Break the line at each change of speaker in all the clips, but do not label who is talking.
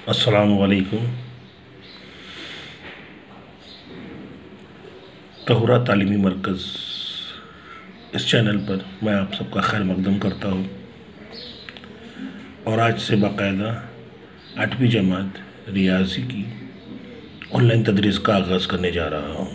अस्सलामु अलैकुम। तहुरा तालीमी मरकज़ इस चैनल पर मैं आप सबका खैर मकदम करता हूँ और आज से बाकायदा 8वीं जमात रियाजी की ऑनलाइन तदरीस का आगाज़ करने जा रहा हूँ।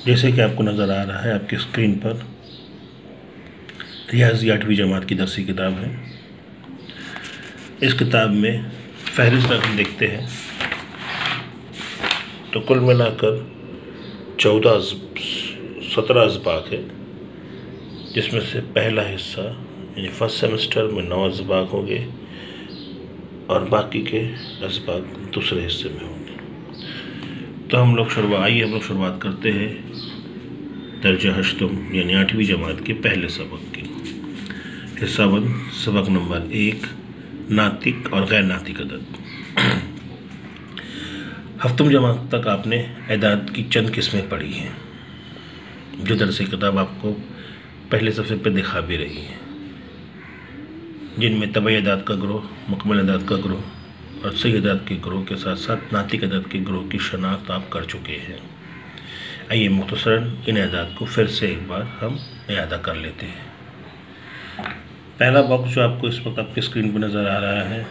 जैसे कि आपको नज़र आ रहा है आपकी स्क्रीन पर, रियाजी 8वीं जमात की दरसी किताब है। इस किताब में फहरिस्त हम देखते हैं तो कुल मिलाकर 17 अज़बाक है, जिसमें से पहला हिस्सा यानी फर्स्ट सेमेस्टर में 9 अज़बाक होंगे और बाकी के अज़बाक दूसरे हिस्से में होंगे। तो हम लोग शुरुआत करते हैं दर्जा हश्तम यानी 8वीं जमात के पहले सबक की। हिस्सा 1, सबक नंबर 1, नातिक और गैर नातिक अदद। हफ्तम जमात तक आपने एदाद की चंद किस्में पढ़ी हैं, जो दरसी किताब आपको पहले सफ़े पे दिखा भी रही है, जिनमें तबई एदाद का ग्रोह, मुकम्मल एदाद का ग्रोह और सही एदाद के ग्रोह के साथ साथ नातिक एदाद के ग्रोह की शनाख्त आप कर चुके हैं। आइए मुख्तसरन इन एदाद को फिर से एक बार हम यादा कर लेते हैं। पहला बॉक्स जो आपको इस वक्त आपकी स्क्रीन पर नज़र आ रहा है,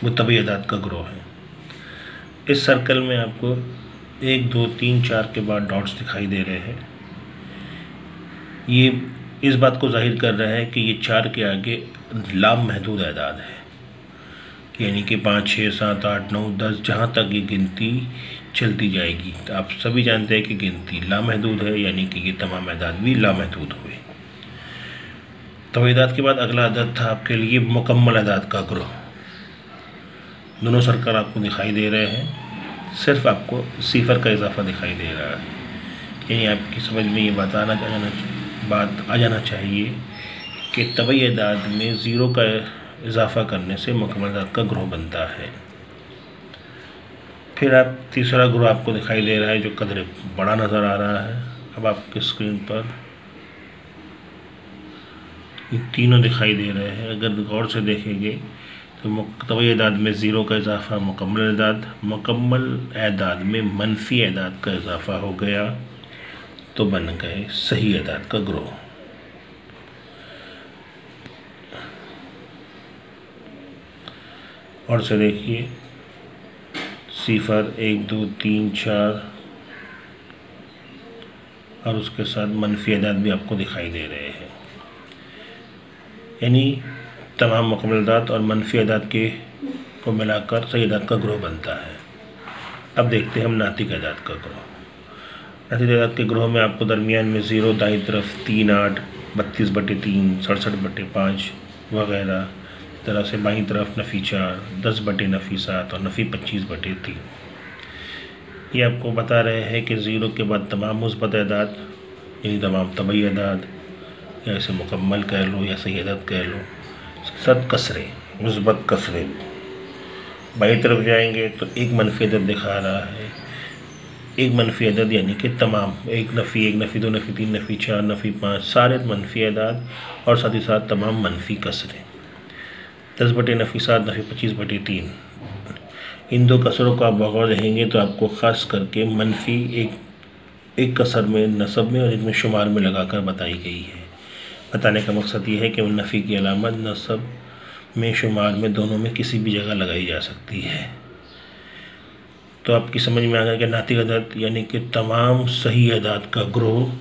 वो तबई एदाद का ग्रोह है। इस सर्कल में आपको 1, 2, 3, 4 के बाद डॉट्स दिखाई दे रहे हैं। ये इस बात को जाहिर कर रहा है कि ये 4 के आगे लाम महदूद एदाद है, यानी कि 5, 6, 7, 8, 9, 10 जहाँ तक ये गिनती चलती जाएगी। तो आप सभी जानते हैं कि गिनती लामहदूद है, यानी कि ये तमाम एदाद भी लामहदूद हुए। तबई एदाद के बाद अगला अदद था आपके लिए मुकम्मल एदाद का ग्रोह। दोनों सर्कल आपको दिखाई दे रहे हैं, सिर्फ आपको सिफर का इजाफा दिखाई दे रहा है। यानी आपकी समझ में ये बात आ जाना चाहिए कि तबई एदाद में ज़ीरो का इजाफा करने से मुकम्मल एदाद का ग्रोह बनता है। फिर आप तीसरा ग्रोह आपको दिखाई दे रहा है, जो कदर बड़ा नज़र आ रहा है। अब आपकी स्क्रीन पर ये तीनों दिखाई दे रहे हैं। अगर गौर से देखेंगे तो तबई एदाद में ज़ीरो का इजाफा मुकम्मल एदाद में मनफी एदाद का इजाफा हो गया, तो बन गए सही एदाद का ग्रोह। और से देखिए, सिफर 1, 2, 3, 4 और उसके साथ मनफी एदाद भी आपको दिखाई दे रहे हैं, यानी तमाम मुकम्मल एदाद और मनफी एदाद के को मिलाकर सही एदाद का ग्रोह बनता है। अब देखते हैं हम नातिक एदाद का ग्रोह। नातिक एदाद के ग्रोह में आपको दरमियान में 0 दाईं तरफ 3, 8, 32/3, 67/5 वगैरह तरह से बाईं तरफ नफ़ी 4, 10/7 और नफ़ी 25/3। ये आपको बता रहे हैं कि ज़ीरो के बाद तमाम मुस्बत एदाद यानी तमाम तबई एदाद, या इसे मुकम्मल कह लो या सही एदाद कह लो, सब कसरे मुस्बत कसरे। बाईं तरफ जाएंगे तो एक मनफी अदद दिखा रहा है, एक मनफी अदद यानी कि तमाम 1 नफ़ी 1 नफ़ी 2 नफ़ी 3 नफ़ी 4 नफ़ी 5 सारे मनफी एदाद और साथ ही साथ तमाम मनफी कसरे। 10/7 नफ़ी 25/3। इन दो कसरों को आप बगौर रहेंगे तो आपको ख़ास करके मनफी एक कसर में नसब में और इनमें शुमार में लगाकर बताई गई है। बताने का मकसद ये है कि नफ़ी की अलामत नसब में शुमार में दोनों में किसी भी जगह लगाई जा सकती है। तो आपकी समझ में आ गया कि नातिक अदद यानी कि तमाम सही एदाद का ग्रोह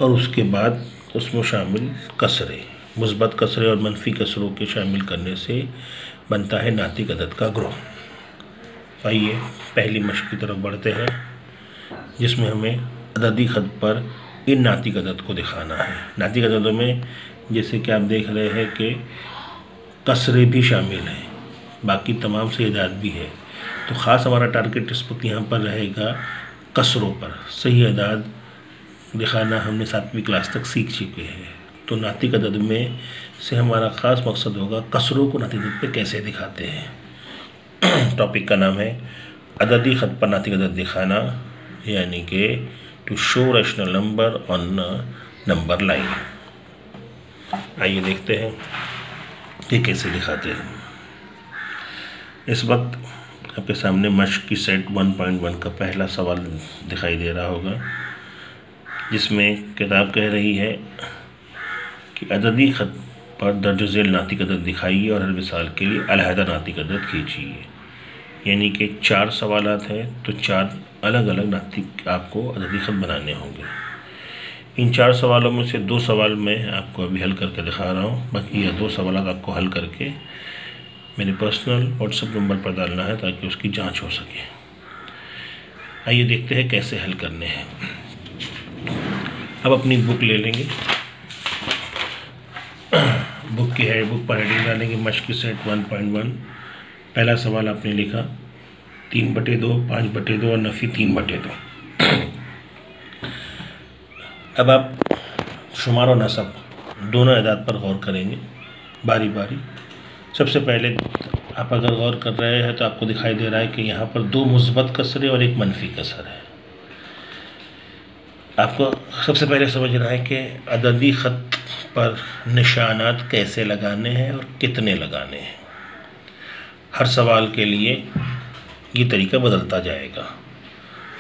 और उसके बाद उसमें शामिल कसरे, मुस्बत कसरे और मनफी कसरों के शामिल करने से बनता है नातिक अदद का ग्रोह। आइए पहली मशक की तरफ बढ़ते हैं, जिसमें हमें अददी ख़त पर इन नातिक अदद को दिखाना है। नातिक अददों में जैसे कि आप देख रहे हैं कि कसरे भी शामिल हैं, बाकी तमाम सही एदाद भी है। तो ख़ास हमारा टारगेट इस वक्त यहाँ पर रहेगा कसरों पर। सही एदाद दिखाना हमने 7वीं क्लास तक सीख चुके हैं, तो नातिक अदद में से हमारा ख़ास मकसद होगा कसरों को नातिक अदद पे कैसे दिखाते हैं। टॉपिक का नाम है अददी ख़त पर नातिक अदद दिखाना, यानी कि to show rational number on number line. आइए देखते हैं ये कैसे दिखाते हैं। इस वक्त आपके सामने मश्क की सेट 1.1 का पहला सवाल दिखाई दे रहा होगा, जिसमें किताब कह रही है कि अददी ख़त पर दर्ज झेल नातिक अदद दिखाइए और हर मिसाल के लिए अलहदा नातिक अदद खींचिए। यानी कि 4 सवालात हैं, तो 4 अलग अलग नातिक आपको अददी ख़त बनाने होंगे। इन 4 सवालों में से 2 सवाल मैं आपको अभी हल करके दिखा रहा हूँ, बाकी ये 2 सवाल आपको हल करके मेरे पर्सनल व्हाट्सएप नंबर पर डालना है ताकि उसकी जांच हो सके। आइए देखते हैं कैसे हल करने हैं। अब अपनी बुक ले लेंगे, बुक की है, बुक पर हेडिंग डालेंगे मश्क की सेट 1.1। पहला सवाल आपने लिखा 3/2, 5/2 और नफ़ी 3/2। अब आप शुमार और नसब दोनों अदाद पर गौर करेंगे बारी बारी। सबसे पहले आप अगर गौर कर रहे हैं तो आपको दिखाई दे रहा है कि यहाँ पर 2 मुस्बत कसरे और एक मनफी कसर है। आपको सबसे पहले समझना है कि अददी ख़त पर निशानात कैसे लगाने हैं और कितने लगाने हैं। हर सवाल के लिए ये तरीका बदलता जाएगा।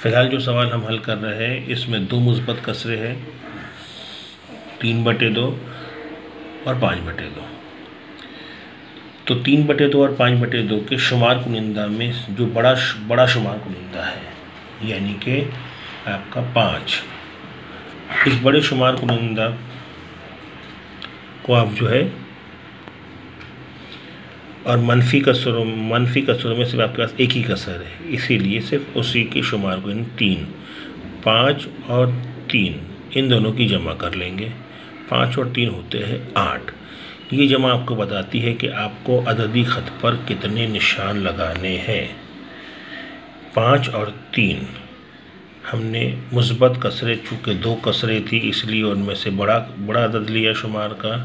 फ़िलहाल जो सवाल हम हल कर रहे हैं इसमें 2 मुस्बत कसरे हैं, 3/2 और 5/2। तो 3/2 और 5/2 के शुमार कुनिंदा में जो बड़ा शुमार कुनिंदा है यानी कि आपका 5, इस बड़े शुमार कुनिंदा को आप जो है, और मनफी कसरों में सिर्फ आपके पास एक ही कसर है, इसीलिए सिर्फ उसी के शुमार को 3, 5 और 3 इन दोनों की जमा कर लेंगे। 5 और 3 होते हैं 8। ये जमा आपको बताती है कि आपको अददी ख़त पर कितने निशान लगाने हैं। 5 और 3 हमने मुस्बत कसरे, चूँकि 2 कसरे थी इसलिए उनमें से बड़ा अदद लिया शुमार का,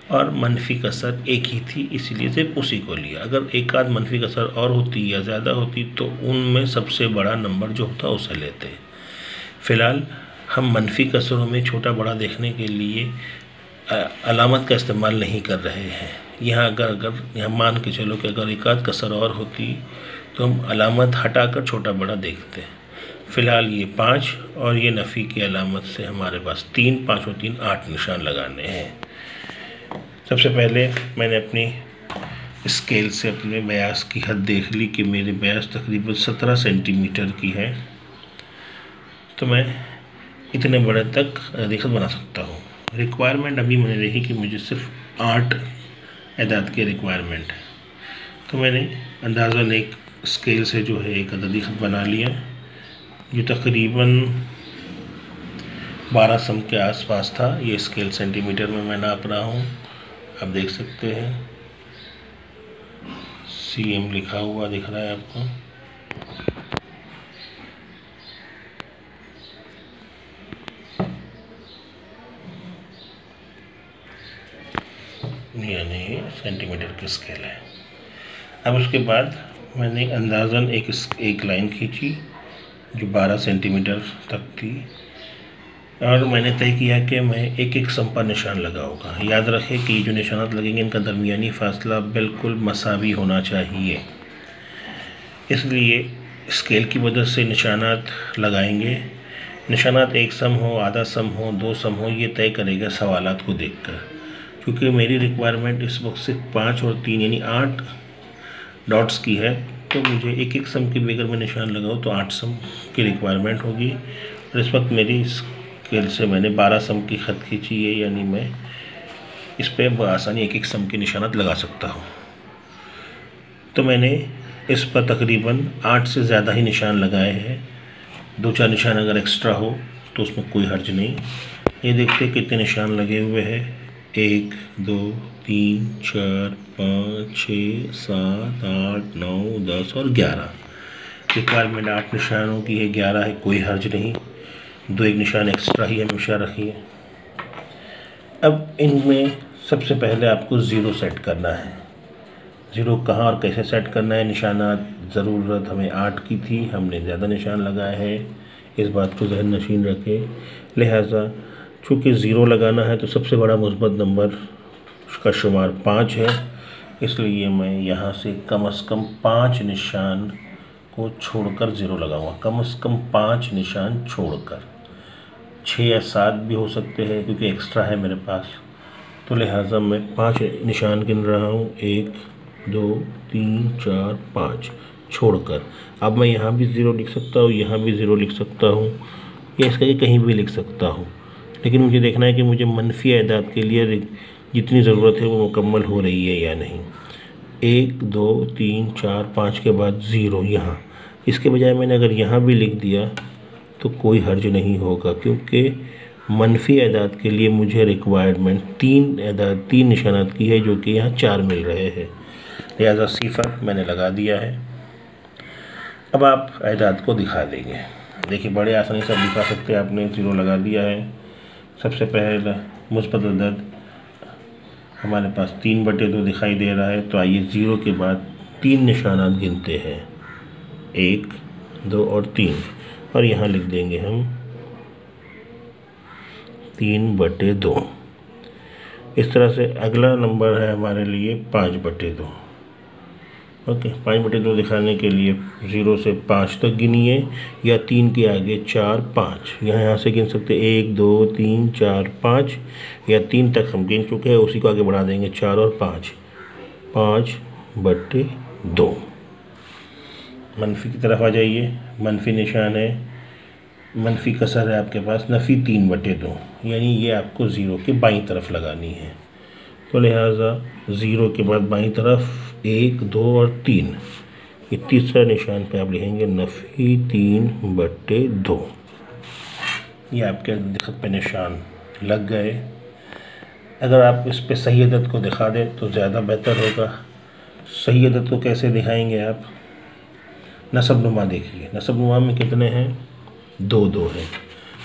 और मनफी कसर एक ही थी इसलिए सिर्फ उसी को लिया। अगर एक आध मनफी कसर और होती या ज़्यादा होती तो उनमें सबसे बड़ा नंबर जो होता उसे लेते। फ़िलहाल हम मनफी कसरों में छोटा बड़ा देखने के लिए अलामत का इस्तेमाल नहीं कर रहे हैं। यहाँ यहाँ मान के चलो कि अगर एक आध कसर और होती तो हम अलामत हटाकर छोटा बड़ा देखते। फ़िलहाल ये 5 और ये नफ़ी की अलामत से हमारे पास 3, 5 और 3 8 निशान लगाने हैं। सबसे पहले मैंने अपनी स्केल से अपने ब्यास की हद देख ली कि मेरे ब्यास तकरीबन 17 सेंटीमीटर की है, तो मैं इतने बड़े तक अददी बना सकता हूँ। रिक्वायरमेंट अभी मैंने देखी कि मुझे सिर्फ 8 अदाद की रिक्वायरमेंट है, तो मैंने अंदाज़न एक स्केल से जो है एक अददी ख़त बना लिया जो तकरीबन 12 सम के आसपास था। ये स्केल सेंटीमीटर में मैं नाप रहा हूँ, आप देख सकते हैं CM लिखा हुआ दिख रहा है आपको। यानी सेंटीमीटर की स्केल है। अब उसके बाद मैंने अंदाज़न एक लाइन खींची जो 12 सेंटीमीटर तक थी, और मैंने तय किया कि मैं एक सम पर निशान लगाऊंगा। याद रखें कि जो निशानात लगेंगे इनका दरमियानी फासला बिल्कुल मसावी होना चाहिए, इसलिए स्केल की मदद से निशानात लगाएंगे। निशानात एक सम हो, आधा सम हो, 2 सम हो, ये तय करेगा सवालात को देखकर। क्योंकि मेरी रिक्वायरमेंट इस वक्त सिर्फ 5 और 3 यानी 8 डॉट्स की है, तो मुझे एक सम की भी अगर मैं निशान लगाऊँ तो 8 सम की रिक्वायरमेंट होगी। और इस वक्त मेरी स्केल से मैंने 12 सम की ख़त खींची है, यानी मैं इस पर बआसानी एक सम के निशानात लगा सकता हूँ। तो मैंने इस पर तकरीबन 8 से ज़्यादा ही निशान लगाए हैं। 2-4 निशान अगर एक्स्ट्रा हो तो उसमें कोई हर्ज नहीं। ये देखते कितने निशान लगे हुए हैं, 1 2 3 4 5 6 7 8 9 10 और 11। रिक्वायरमेंट 8 निशानों की है, 11 है, कोई हर्ज नहीं। 2-1 निशान एक्स्ट्रा ही हमेशा रखिए। अब इनमें सबसे पहले आपको ज़ीरो सेट करना है। ज़ीरो कहाँ और कैसे सेट करना है? निशानात ज़रूरत हमें 8 की थी, हमने ज़्यादा निशान लगाए हैं, इस बात को जहन नशीन रखें। लिहाजा चूँकि ज़ीरो लगाना है तो सबसे बड़ा मुस्बत नंबर का शुमार 5 है, इसलिए मैं यहाँ से कम 5 निशान को छोड़कर ज़ीरो लगाऊंगा। कम से कम 5 निशान छोड़कर, 6 या 7 भी हो सकते हैं क्योंकि एक्स्ट्रा है मेरे पास, तो लिहाजा मैं 5 निशान गिन रहा हूँ। 1 2 3 4 5 छोड़कर। अब मैं यहाँ भी ज़ीरो लिख सकता हूँ, यहाँ भी ज़ीरो लिख सकता हूँ, या इसका कहीं भी लिख सकता हूँ, लेकिन मुझे देखना है कि मुझे मनफी एदाद के लिए जितनी ज़रूरत है वो मुकम्मल हो रही है या नहीं। 1 2 3 4 5 के बाद ज़ीरो यहाँ, इसके बजाय मैंने अगर यहाँ भी लिख दिया तो कोई हर्ज नहीं होगा, क्योंकि मनफी एदाद के लिए मुझे रिक्वायरमेंट 3 निशानात की है, जो कि यहाँ 4 मिल रहे हैं। लिहाजा सिफर मैंने लगा दिया है। अब आप एदाद को दिखा देंगे। देखिए बड़े आसानी से आप दिखा सकते हैं। आपने ज़ीरो लगा दिया है। सबसे पहला मुस्बत अदद हमारे पास 3/2 दिखाई दे रहा है, तो आइए ज़ीरो के बाद 3 निशानात गिनते हैं, 1 2 और 3, और यहाँ लिख देंगे हम 3/2। इस तरह से अगला नंबर है हमारे लिए 5/2। ओके, 5/2 दिखाने के लिए 0 से 5 तक गिनिए, या 3 के आगे 4 5, यहाँ से गिन सकते 1 2 3 4 5, या 3 तक हम गिन चुके हैं, उसी को आगे बढ़ा देंगे 4 और 5, 5/2। मनफी की तरफ आ जाइए। मनफी निशान है, मनफी कसर है आपके पास, नफ़ी 3/2, यानी ये आपको ज़ीरो के बाईं तरफ लगानी है। तो लिहाजा ज़ीरो के बाद बाईं तरफ 1 2 और 3, ये तीसरा निशान पे आप लिखेंगे नफ़ी 3/2। ये आपके दिक्कत पे निशान लग गए। अगर आप इस पे सही अदद को दिखा दें तो ज़्यादा बेहतर होगा। सही अदद को कैसे दिखाएंगे आप? नसब नुमा देखिए, नसब नुमा में कितने हैं? 2 2 है,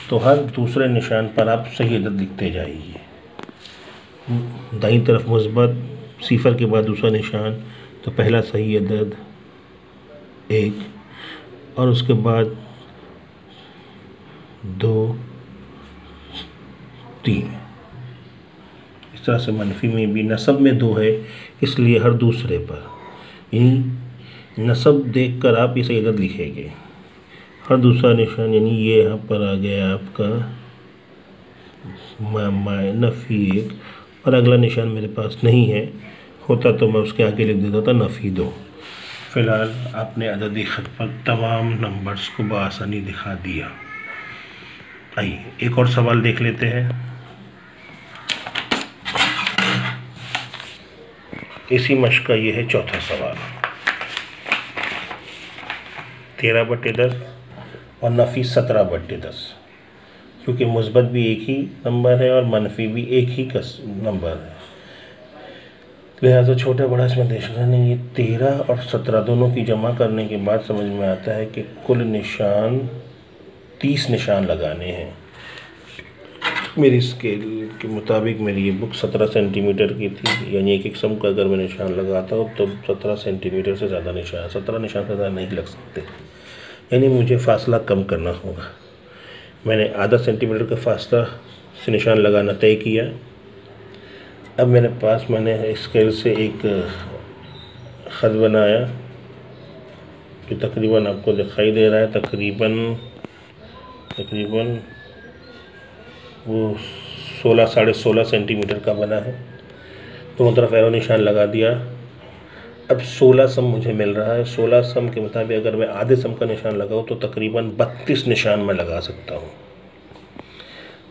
तो हर दूसरे निशान पर आप सही अदद लिखते जाइए। दाईं तरफ मुस्बत, सिफर के बाद दूसरा निशान, तो पहला सही अदद 1, और उसके बाद 2 3। इस तरह से मनफी में भी नसब में 2 है, इसलिए हर दूसरे पर, यानी नसब देखकर आप ये सही अदद लिखेंगे। हर दूसरा निशान, यानी ये यहाँ पर आ गया आपका नफ़ी 1, और अगला निशान मेरे पास नहीं है, होता तो मैं उसके आगे लिख देता था नफ़ी 2। फ़िलहाल आपने अददी ख़त पर तमाम नंबर्स को बआसानी दिखा दिया। आइए एक और सवाल देख लेते हैं। इसी मश्क का ये है चौथा सवाल। 13/10 और नफ़ी 17/10, क्योंकि मुस्बत भी एक ही नंबर है और मनफी भी एक ही नंबर है, लिहाजा छोटा बड़ा इसमें देखना नहीं। ये 13 और 17 दोनों की जमा करने के बाद समझ में आता है कि कुल निशान 30 निशान लगाने हैं। मेरी स्केल के मुताबिक मेरी ये बुक 17 सेंटीमीटर की थी, यानी एक सम का अगर मैं निशान लगाता हूँ तो 17 सेंटीमीटर से ज़्यादा निशान, 17 निशान से ज़्यादा नहीं लग सकते, यानी मुझे फ़ासला कम करना होगा। मैंने आधा सेंटीमीटर का फासला से निशान लगाना तय किया। अब मेरे पास मैंने स्केल से एक ख़त बनाया जो तकरीबन आपको दिखाई दे रहा है, तकरीबन वो 16 साढ़े 16 सेंटीमीटर का बना है। दोनों तरफ एरो निशान लगा दिया। अब 16 सम मुझे मिल रहा है। 16 सम के मुताबिक अगर मैं आधे सम का निशान लगाऊँ तो तकरीबन 32 निशान मैं लगा सकता हूँ,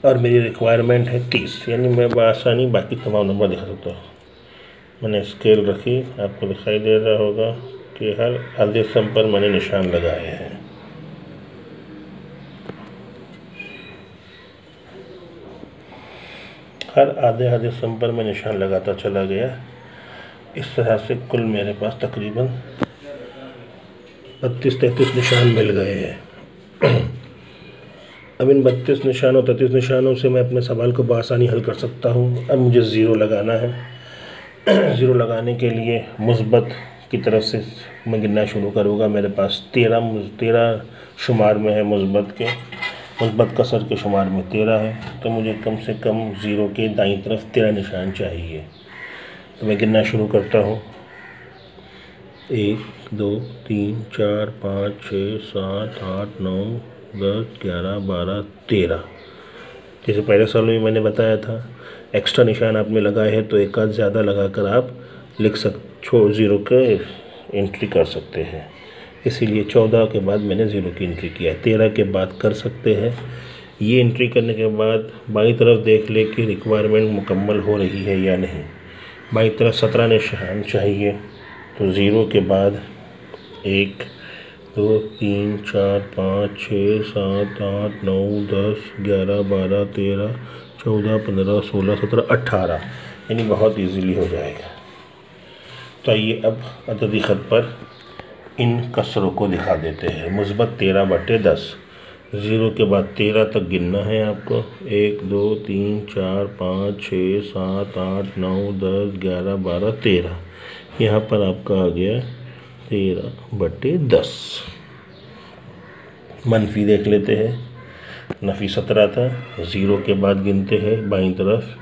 और मेरी रिक्वायरमेंट है 30, यानी मैं बआसानी बाकी तमाम नंबर दिखा सकता हूँ। मैंने स्केल रखी, आपको दिखाई दे रहा होगा कि हर आधे सम पर मैंने निशान लगाए हैं। हर आधे सम पर मैं निशान लगाता चला गया। इस तरह से कुल मेरे पास तकरीबन 32-33 निशान मिल गए हैं। अब इन 32 निशानों 33 निशानों से मैं अपने सवाल को बआसानी हल कर सकता हूँ। अब मुझे ज़ीरो लगाना है। ज़ीरो लगाने के लिए मुस्बत की तरफ से मैं गिनना शुरू करूँगा। मेरे पास 13 शुमार में है मुस्बत के। मुस्बत कसर के शुमार में 13 है, तो मुझे कम से कम ज़ीरो के दाईं तरफ 13 निशान चाहिए। तो मैं गिनना शुरू करता हूँ। 1 2 3 4 5 6 7 8 9 10 11 12 13। जैसे पहले साल में मैंने बताया था, एक्स्ट्रा निशान आपने लगाए हैं तो एक आध ज़्यादा लगाकर आप ज़ीरो के एंट्री कर सकते हैं। इसीलिए 14 के बाद मैंने ज़ीरो की एंट्री किया। 13 के बाद कर सकते हैं। ये एंट्री करने के बाद बाईं तरफ देख ले कि रिक्वायरमेंट मुकम्मल हो रही है या नहीं। बाईं तरफ 17 निशान चाहिए, तो ज़ीरो के बाद 1 2 3 4 5 6 7 8 9 10 11 12 13 14 15 16 17 18, यानी बहुत इजीली हो जाएगा। तो आइए अब अददी ख़त पर इन कसरों को दिखा देते हैं। मुस्बत 13/10, ज़ीरो के बाद 13 तक गिनना है आपको। 1 2 3 4 5 6 7 8 9 10 11 12 13। यहाँ पर आपका आ गया 13/10। मनफी देख लेते हैं। नफ़ी 17 था, ज़ीरो के बाद गिनते हैं बाईं तरफ।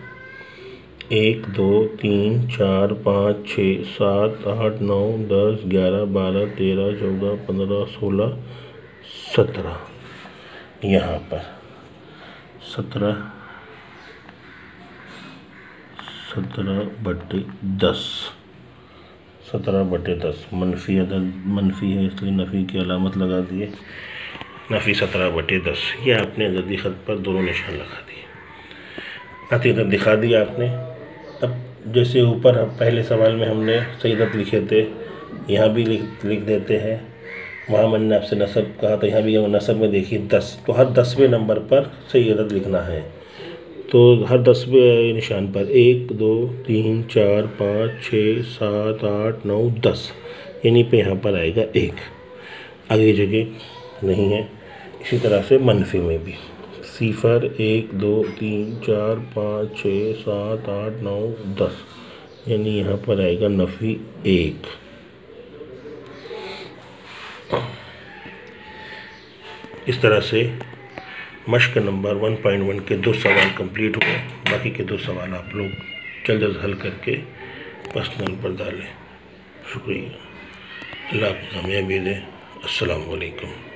1 2 3 4 5 6 7 8 9 10 11 12 13 14 15 16 17। यहाँ पर 17/10, 17/10 मनफी अदद मनफी है, इसलिए नफ़ी की अलामत लगा दिए। नफ़ी 17/10, ये आपने अददी ख़त पर दोनों निशान लगा दिए। नतीजा दिखा दिया आपने। अब जैसे ऊपर पहले सवाल में हमने सही अदद लिखे थे, यहाँ भी लिख देते हैं। वहाँ मैंने आपसे नसब कहा था, यहाँ भी नसब में देखिए 10, तो हर 10वें नंबर पर सही अदद लिखना है। तो हर 10वें निशान पर 1 2 3 4 5 6 7 8 9 10, यानी पे यहाँ पर आएगा 1, आगे जगह नहीं है। इसी तरह से मनफी में भी 0 1 2 3 4 5 6 7 8 9 10, यानी यहाँ पर आएगा नफ़ी 1। इस तरह से मश्क नंबर 1.1 के 2 सवाल कंप्लीट हुए। बाकी के 2 सवाल आप लोग जल्द हल करके पर्सनल पर डालें। शुक्रिया। अल्लाह आपको कामयाबी दे। अस्सलाम वालेकुम।